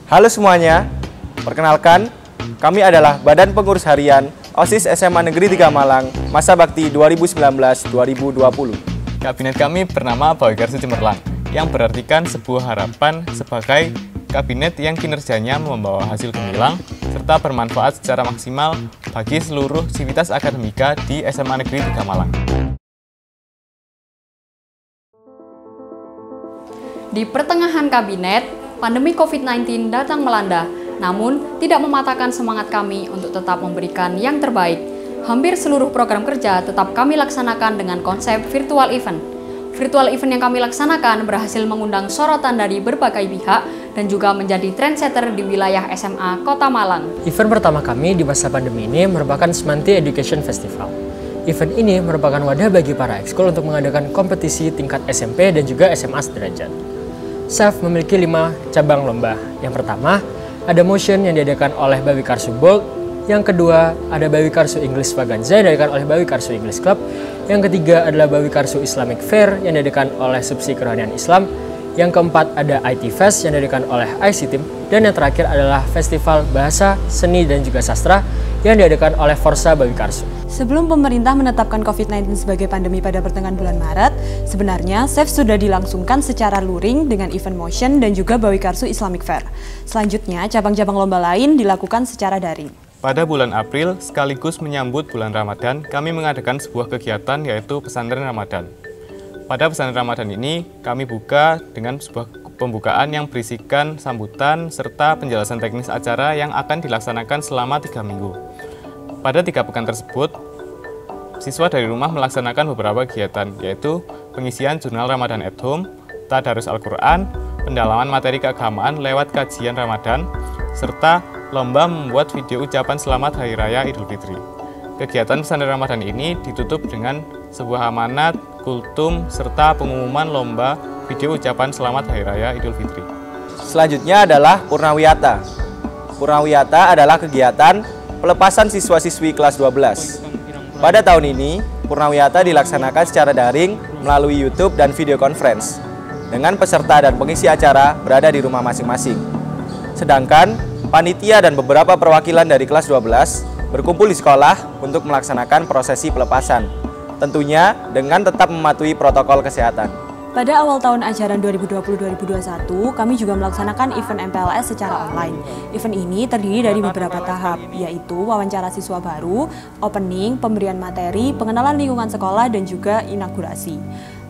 Halo semuanya, perkenalkan, kami adalah Badan Pengurus Harian OSIS SMA Negeri 3 Malang, masa bakti 2019-2020. Kabinet kami bernama Bawi Karsu Cemerlang, yang berartikan sebuah harapan sebagai kabinet yang kinerjanya membawa hasil gemilang, serta bermanfaat secara maksimal bagi seluruh sivitas akademika di SMA Negeri 3 Malang. Di pertengahan kabinet, pandemi COVID-19 datang melanda, namun tidak mematahkan semangat kami untuk tetap memberikan yang terbaik. Hampir seluruh program kerja tetap kami laksanakan dengan konsep virtual event. Virtual event yang kami laksanakan berhasil mengundang sorotan dari berbagai pihak dan juga menjadi trendsetter di wilayah SMA Kota Malang. Event pertama kami di masa pandemi ini merupakan Semanti Education Festival. Event ini merupakan wadah bagi para ekskul untuk mengadakan kompetisi tingkat SMP dan juga SMA sederajat. SEF memiliki 5 cabang lomba. Yang pertama, ada motion yang diadakan oleh Bawi Karsu Bold. Yang kedua, ada Bawi Karsu English Vaganza yang diadakan oleh Bawi Karsu English Club. Yang ketiga adalah Bawi Karsu Islamic Fair yang diadakan oleh Subsi Kerohanian Islam. Yang keempat ada IT Fest yang diadakan oleh IC Team. Dan yang terakhir adalah Festival Bahasa, Seni, dan juga Sastra yang diadakan oleh Forsa Bawi Karsu. Sebelum pemerintah menetapkan COVID-19 sebagai pandemi pada pertengahan bulan Maret, sebenarnya SEF sudah dilangsungkan secara luring dengan event motion dan juga Bawi Karsu Islamic Fair. Selanjutnya, cabang-cabang lomba lain dilakukan secara daring. Pada bulan April, sekaligus menyambut bulan Ramadan, kami mengadakan sebuah kegiatan yaitu pesantren Ramadan. Pada pesantren Ramadan ini, kami buka dengan sebuah pembukaan yang berisikan sambutan serta penjelasan teknis acara yang akan dilaksanakan selama 3 minggu. Pada 3 pekan tersebut, siswa dari rumah melaksanakan beberapa kegiatan, yaitu pengisian jurnal Ramadan at Home, tadarus Al-Quran, pendalaman materi keagamaan lewat kajian Ramadan, serta lomba membuat video ucapan selamat Hari Raya Idul Fitri. Kegiatan pesantren Ramadan ini ditutup dengan sebuah amanat, kultum, serta pengumuman lomba video ucapan selamat Hari Raya Idul Fitri. Selanjutnya adalah Purnawiyata. Purnawiyata adalah kegiatan pelepasan siswa-siswi kelas 12. Pada tahun ini, Purnawiyata dilaksanakan secara daring melalui YouTube dan video conference, dengan peserta dan pengisi acara berada di rumah masing-masing. Sedangkan, panitia dan beberapa perwakilan dari kelas 12 berkumpul di sekolah untuk melaksanakan prosesi pelepasan, tentunya dengan tetap mematuhi protokol kesehatan. Pada awal tahun ajaran 2020-2021, kami juga melaksanakan event MPLS secara online. Event ini terdiri dari beberapa tahap, yaitu wawancara siswa baru, opening, pemberian materi, pengenalan lingkungan sekolah, dan juga inaugurasi.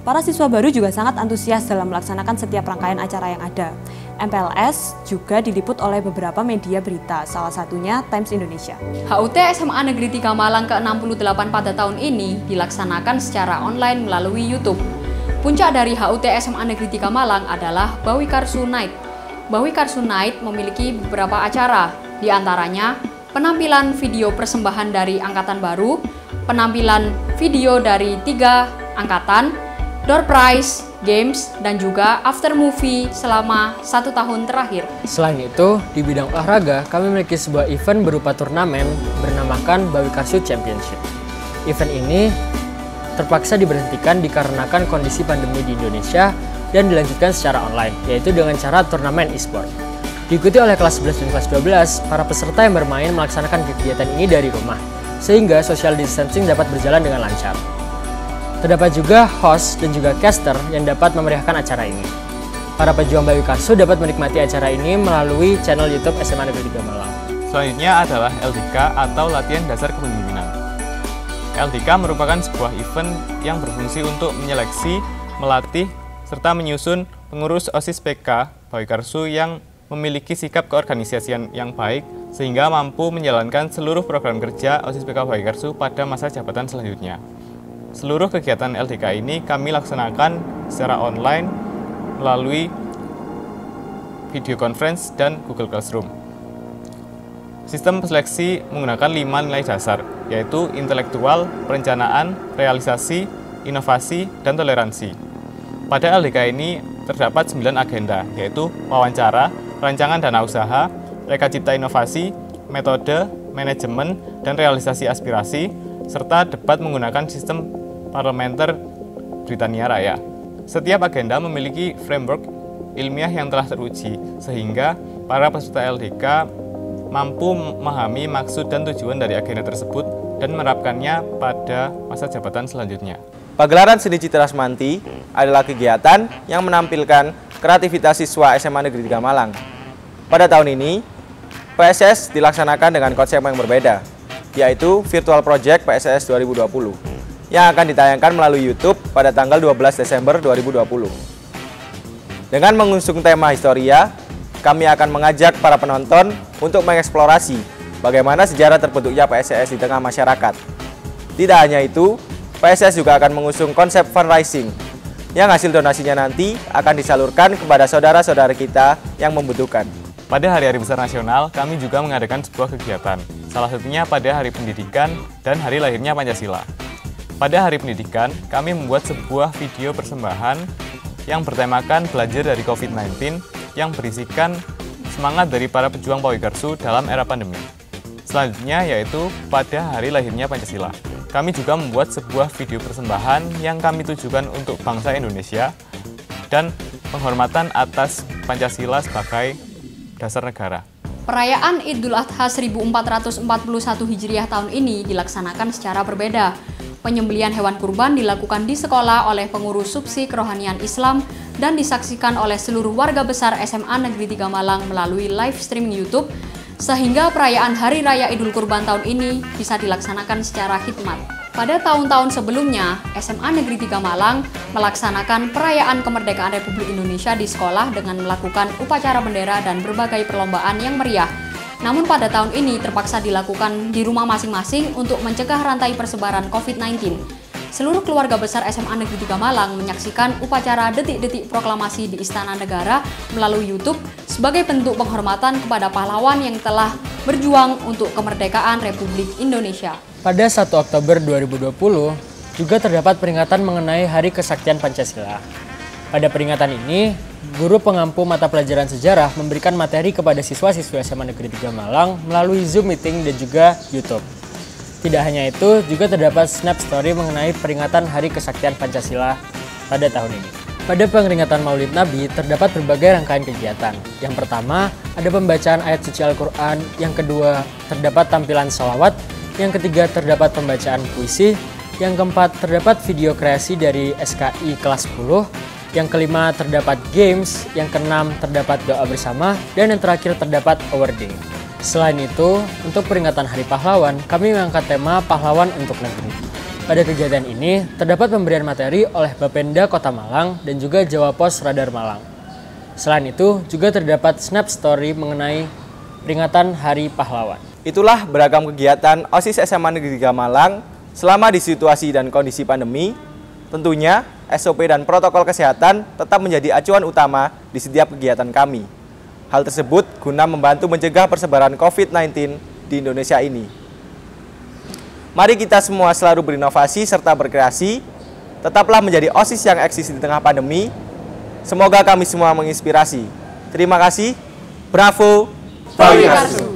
Para siswa baru juga sangat antusias dalam melaksanakan setiap rangkaian acara yang ada. MPLS juga diliput oleh beberapa media berita, salah satunya Times Indonesia. HUT SMA Negeri 3 Malang ke-68 pada tahun ini dilaksanakan secara online melalui YouTube. Puncak dari HUT SMA Negeri 3 Malang adalah Bawi Karsu Night. Bawi Karsu Night memiliki beberapa acara, di antaranya penampilan video persembahan dari angkatan baru, penampilan video dari 3 angkatan, door prize, games, dan juga after movie selama 1 tahun terakhir. Selain itu, di bidang olahraga, kami memiliki sebuah event berupa turnamen bernamakan Bawi Karsu Championship. Event ini terpaksa diberhentikan dikarenakan kondisi pandemi di Indonesia dan dilanjutkan secara online, yaitu dengan cara turnamen e-sport. Diikuti oleh kelas 11 dan kelas 12, para peserta yang bermain melaksanakan kegiatan ini dari rumah, sehingga social distancing dapat berjalan dengan lancar. Terdapat juga host dan juga caster yang dapat memeriahkan acara ini. Para pejuang Bawi Karsu dapat menikmati acara ini melalui channel YouTube SMA Negeri 3 Malang. Selanjutnya adalah LDK atau Latihan Dasar Kepemimpinan. LDK merupakan sebuah event yang berfungsi untuk menyeleksi, melatih, serta menyusun pengurus OSIS PK Bawi Karsu yang memiliki sikap keorganisasian yang baik sehingga mampu menjalankan seluruh program kerja OSIS PK Bawi Karsu pada masa jabatan selanjutnya. Seluruh kegiatan LDK ini kami laksanakan secara online melalui video conference dan Google Classroom. Sistem seleksi menggunakan 5 nilai dasar, yaitu intelektual, perencanaan, realisasi, inovasi, dan toleransi. Pada LDK ini terdapat 9 agenda, yaitu wawancara, rancangan dana usaha, reka cipta inovasi, metode, manajemen, dan realisasi aspirasi, serta debat menggunakan sistem parlementer Britania Raya. Setiap agenda memiliki framework ilmiah yang telah teruji, sehingga para peserta LDK mampu memahami maksud dan tujuan dari agenda tersebut dan menerapkannya pada masa jabatan selanjutnya. Pagelaran Seni Citra Semanti adalah kegiatan yang menampilkan kreativitas siswa SMA Negeri 3 Malang. Pada tahun ini, PSS dilaksanakan dengan konsep yang berbeda, yaitu Virtual Project PSS 2020, yang akan ditayangkan melalui YouTube pada tanggal 12 Desember 2020. Dengan mengusung tema Historia, kami akan mengajak para penonton untuk mengeksplorasi bagaimana sejarah terbentuknya PSS di tengah masyarakat. Tidak hanya itu, PSS juga akan mengusung konsep fundraising, yang hasil donasinya nanti akan disalurkan kepada saudara-saudara kita yang membutuhkan. Pada Hari-Hari Besar Nasional, kami juga mengadakan sebuah kegiatan, salah satunya pada Hari Pendidikan dan Hari Lahirnya Pancasila. Pada Hari Pendidikan, kami membuat sebuah video persembahan yang bertemakan belajar dari COVID-19 yang berisikan semangat dari para pejuang Pawikarsu dalam era pandemi. Selanjutnya yaitu pada Hari Lahirnya Pancasila. Kami juga membuat sebuah video persembahan yang kami tujukan untuk bangsa Indonesia dan penghormatan atas Pancasila sebagai dasar negara. Perayaan Idul Adha 1441 Hijriah tahun ini dilaksanakan secara berbeda. Penyembelihan hewan kurban dilakukan di sekolah oleh pengurus subsi kerohanian Islam dan disaksikan oleh seluruh warga besar SMA Negeri 3 Malang melalui live streaming YouTube, sehingga perayaan Hari Raya Idul Kurban tahun ini bisa dilaksanakan secara khidmat. Pada tahun-tahun sebelumnya, SMA Negeri 3 Malang melaksanakan perayaan kemerdekaan Republik Indonesia di sekolah dengan melakukan upacara bendera dan berbagai perlombaan yang meriah. Namun pada tahun ini terpaksa dilakukan di rumah masing-masing untuk mencegah rantai persebaran COVID-19. Seluruh keluarga besar SMA Negeri 3 Malang menyaksikan upacara detik-detik proklamasi di Istana Negara melalui YouTube sebagai bentuk penghormatan kepada pahlawan yang telah berjuang untuk kemerdekaan Republik Indonesia. Pada 1 Oktober 2020, juga terdapat peringatan mengenai Hari Kesaktian Pancasila. Pada peringatan ini, guru pengampu mata pelajaran sejarah memberikan materi kepada siswa-siswa SMA Negeri 3 Malang melalui Zoom meeting dan juga YouTube. Tidak hanya itu, juga terdapat snap story mengenai peringatan Hari Kesaktian Pancasila pada tahun ini. Pada peringatan Maulid Nabi, terdapat berbagai rangkaian kegiatan. Yang pertama, ada pembacaan ayat suci Al-Quran. Yang kedua, terdapat tampilan sholawat. Yang ketiga, terdapat pembacaan puisi. Yang keempat, terdapat video kreasi dari SKI kelas 10. Yang kelima, terdapat games. Yang keenam, terdapat doa bersama. Dan yang terakhir, terdapat awarding. Selain itu, untuk peringatan Hari Pahlawan, kami mengangkat tema Pahlawan untuk Negeri. Pada kegiatan ini, terdapat pemberian materi oleh Bapenda Kota Malang dan juga Jawa Pos Radar Malang. Selain itu, juga terdapat snap story mengenai peringatan Hari Pahlawan. Itulah beragam kegiatan OSIS SMA Negeri 3 Malang selama di situasi dan kondisi pandemi. Tentunya, SOP dan protokol kesehatan tetap menjadi acuan utama di setiap kegiatan kami. Hal tersebut guna membantu mencegah persebaran COVID-19 di Indonesia ini. Mari kita semua selalu berinovasi serta berkreasi, tetaplah menjadi OSIS yang eksis di tengah pandemi. Semoga kami semua menginspirasi. Terima kasih. Bravo, Pawikarsu.